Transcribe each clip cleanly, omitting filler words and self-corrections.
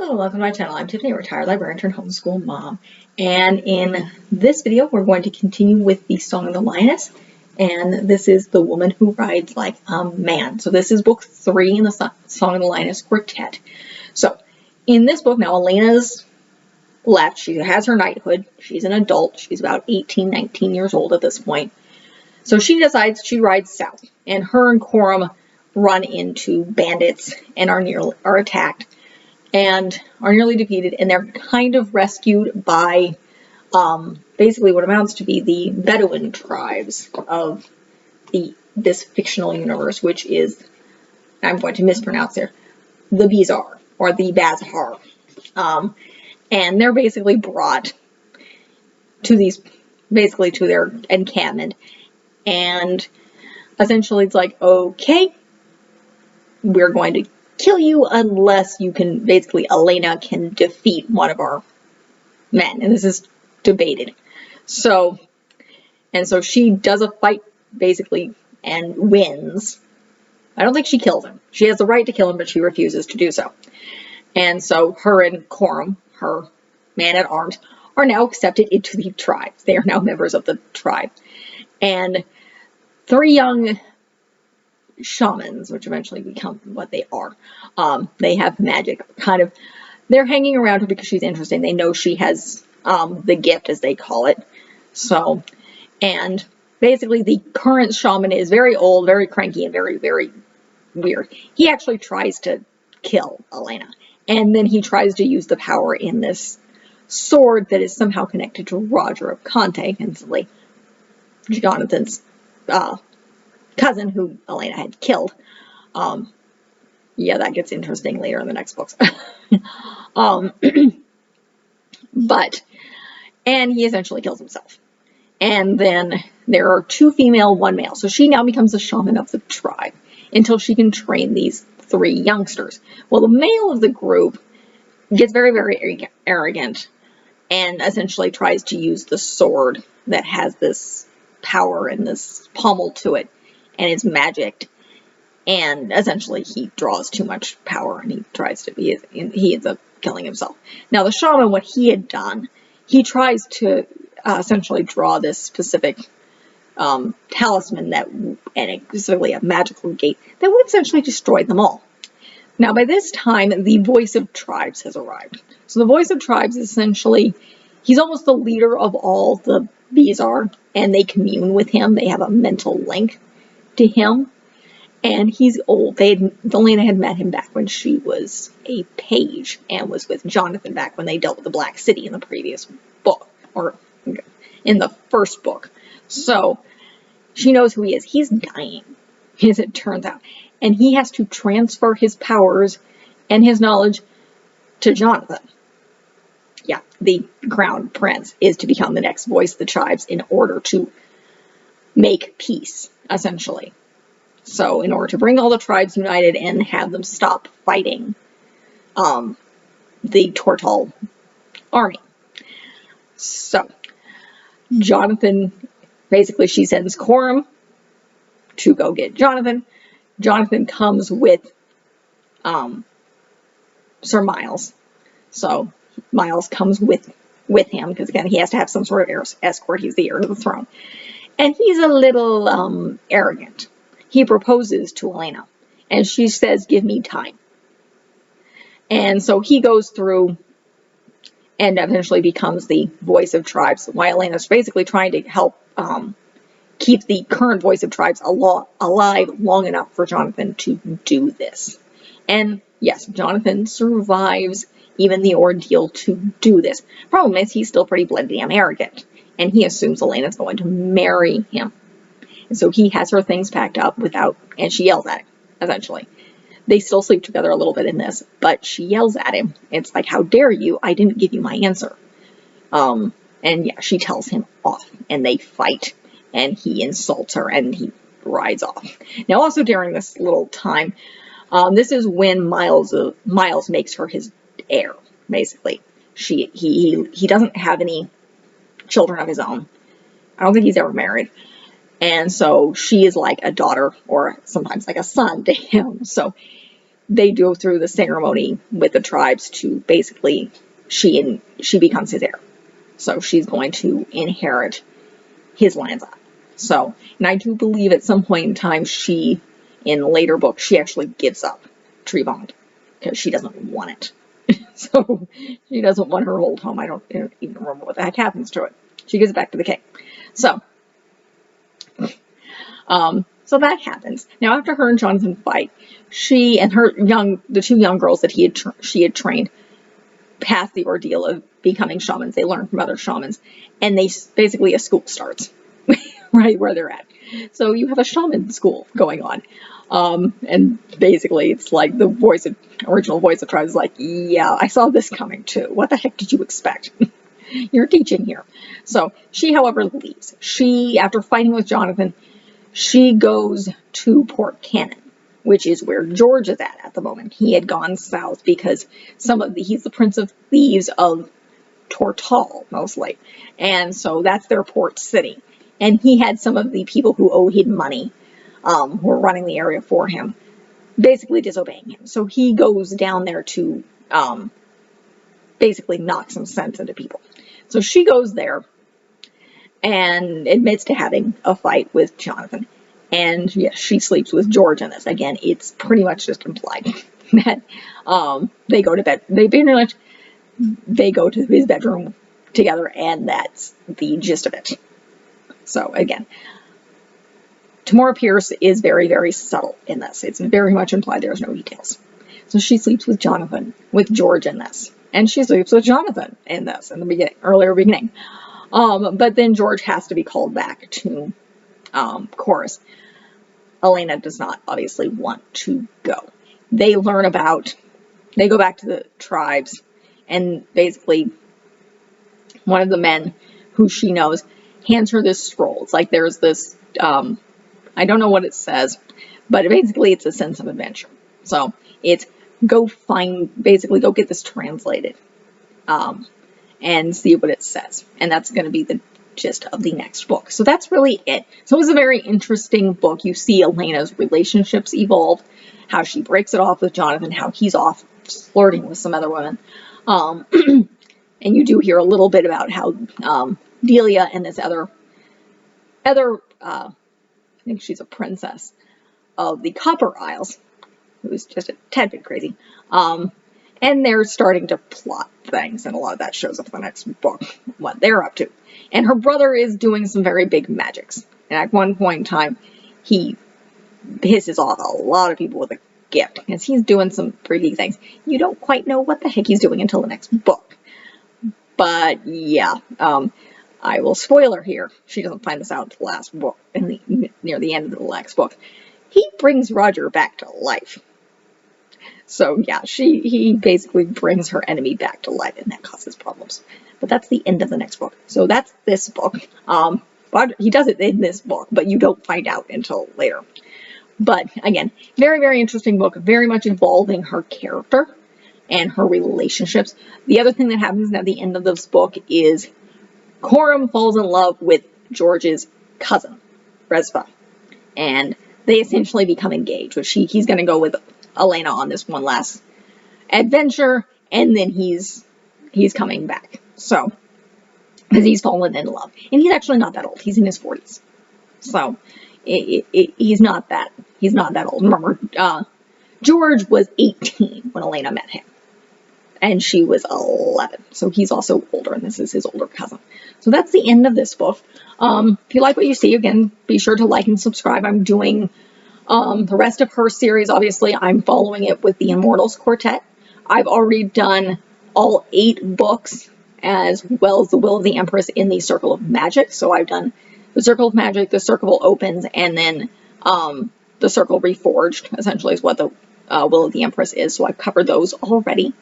Hello, welcome to my channel. I'm Tiffany, a retired librarian turned homeschool mom. And in this video, we're going to continue with the Song of the Lioness. And this is The Woman Who Rides Like a Man. So this is book 3 in the Song of the Lioness Quartet. So in this book now, Elena's left. She has her knighthood. She's an adult. She's about 18, 19 years old at this point. So she decides she rides south. And her and Coram run into bandits and are attacked. And are nearly defeated, and they're kind of rescued by basically what amounts to be the Bedouin tribes of this fictional universe, which is, I'm going to mispronounce here, the Bizarre, or the Bazar. And they're basically brought to to their encampment, and essentially it's like, okay, we're going to kill you unless you can, basically, Elena can defeat one of our men. And this is debated. So she does a fight, basically, and wins. I don't think she kills him. She has the right to kill him, but she refuses to do so. And so her and Coram, her man-at-arms, are now accepted into the tribe. They are now members of the tribe. And 3 young shamans, which eventually become what they are. They have magic, they're hanging around her because she's interesting. They know she has the gift, as they call it. So, and basically the current shaman is very old, very cranky, and very, very weird. He actually tries to kill Elena, and then he tries to use the power in this sword that is somehow connected to Roger of Conte, instantly Jonathan's cousin, who Elena had killed. Yeah, that gets interesting later in the next books. And he essentially kills himself. And then there are 2 female, 1 male. So she now becomes the shaman of the tribe until she can train these 3 youngsters. Well, the male of the group gets very, very arrogant and essentially tries to use the sword that has this power and this pommel to it, and it's magic, and essentially he draws too much power, and he ends up killing himself. Now the shaman, what he had done, he tries to essentially draw this specific talisman and specifically a magical gate that would essentially destroy them all. Now by this time, the Voice of Tribes has arrived. So the Voice of Tribes is essentially, he's almost the leader of all the Bizarre, and they commune with him. They have a mental link to him, and he's old. Elena had met him back when she was a page, and was with Jonathan back when they dealt with the Black City in the previous book, or in the first book. So she knows who he is. He's dying, as it turns out, and he has to transfer his powers and his knowledge to Jonathan. Yeah, the crown prince is to become the next voice of the tribes in order to make peace, essentially. So in order to bring all the tribes united and have them stop fighting the Tortal army. So Jonathan, basically she sends Coram to go get Jonathan. Jonathan comes with Sir Miles. So Miles comes with him, because again, he has to have some sort of escort. He's the heir to the throne. And he's a little arrogant. He proposes to Elena, and she says, give me time. And so he goes through and eventually becomes the Voice of Tribes, while Elena's basically trying to help keep the current Voice of Tribes alive long enough for Jonathan to do this. And yes, Jonathan survives even the ordeal to do this. Problem is, he's still pretty bloody damn arrogant, and he assumes Elena's going to marry him. And so he has her things packed up and she yells at him, essentially. They still sleep together a little bit in this, but she yells at him. It's like, how dare you? I didn't give you my answer. And yeah, she tells him off, and they fight, and he insults her, and he rides off. Now, also during this little time, this is when Miles makes her his heir, basically. He doesn't have any children of his own. I don't think he's ever married. And so she is like a daughter, or sometimes like a son to him. So they go through the ceremony with the tribes to basically, she becomes his heir. So she's going to inherit his lands. So, and I do believe at some point in time, in later books, she actually gives up Trebond because she doesn't want it. So she doesn't want her old home. I don't even remember what the heck happens to it. She gives it back to the king. So, so that happens. Now, after her and Jonathan fight, she and the two young girls that she had trained pass the ordeal of becoming shamans. They learn from other shamans, and basically a school starts right where they're at. So you have a shaman school going on. And basically it's like the original voice of tribes is like, yeah, I saw this coming too. What the heck did you expect? You're teaching here. So she, however, leaves. After fighting with Jonathan, she goes to Port Cannon, which is where George is at the moment. He had gone south because he's the Prince of Thieves of Tortal, mostly. And so that's their port city. And he had some of the people who owed him money, who were running the area for him, basically disobeying him. So he goes down there to basically knock some sense into people. So she goes there and admits to having a fight with Jonathan. And yes, she sleeps with George in this. Again, it's pretty much just implied that they go to bed. They go to his bedroom together, and that's the gist of it. So again, Tamora Pierce is very, very subtle in this. It's very much implied. There's no details. So she sleeps with George in this. And she sleeps with Jonathan in this, in the earlier beginning. But then George has to be called back to chorus. Elena does not obviously want to go. They go back to the tribes, and basically one of the men who she knows hands her this scroll. It's like there's this, I don't know what it says, but basically it's a sense of adventure. So it's go get this translated, and see what it says. And that's going to be the gist of the next book. So that's really it. So it was a very interesting book. You see Elena's relationships evolve, how she breaks it off with Jonathan, how he's off flirting with some other women. And you do hear a little bit about how Delia and this other I think she's a princess of the Copper Isles, who's just a tad bit crazy. And they're starting to plot things, and a lot of that shows up in the next book, what they're up to. And her brother is doing some very big magics. And at one point in time, he pisses off a lot of people with a gift, because he's doing some freaky things. You don't quite know what the heck he's doing until the next book. But yeah, I will spoiler here. She doesn't find this out until the last book, near the end of the next book. He brings Roger back to life. So yeah, he basically brings her enemy back to life, and that causes problems. But that's the end of the next book. So that's this book. But he does it in this book, but you don't find out until later. But again, very, very interesting book, very much involving her character and her relationships. The other thing that happens at the end of this book is Coram falls in love with George's cousin, Resva, and they essentially become engaged. Which he's going to go with Elena on this one last adventure, and then he's coming back. So, because he's fallen in love, and he's actually not that old. He's in his 40s, so he's not that old. Remember, George was 18 when Elena met him, and she was 11. So he's also older, and this is his older cousin. So that's the end of this book. If you like what you see, again, be sure to like and subscribe. I'm doing the rest of her series. Obviously, I'm following it with the Lioness Quartet. I've already done all 8 books, as well as the Will of the Empress in the Circle of Magic. So I've done the Circle of Magic, the Circle Opens, and then the Circle Reforged, essentially, is what the Will of the Empress is. So I've covered those already.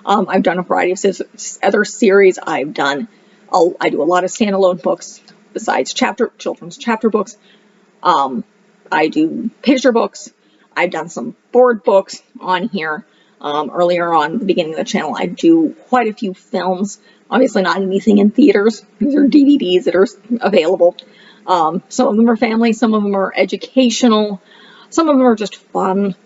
I've done a variety of other series. I do a lot of standalone books besides children's chapter books. I do picture books. I've done some board books on here. Earlier on the beginning of the channel, I do quite a few films. Obviously not anything in theaters. These are DVDs that are available. Some of them are family, some of them are educational, some of them are just fun.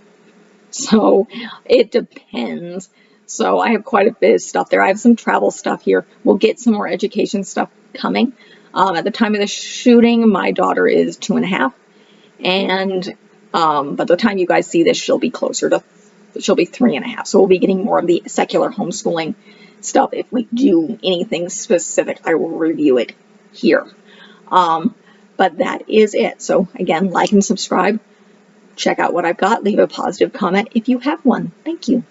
So it depends. So I have quite a bit of stuff there. I have some travel stuff here. We'll get some more education stuff coming. At the time of the shooting, my daughter is 2.5, and by the time you guys see this, she'll be 3.5. So we'll be getting more of the secular homeschooling stuff. If we do anything specific, I will review it here. But that is it. So again, like and subscribe. Check out what I've got. Leave a positive comment if you have one. Thank you.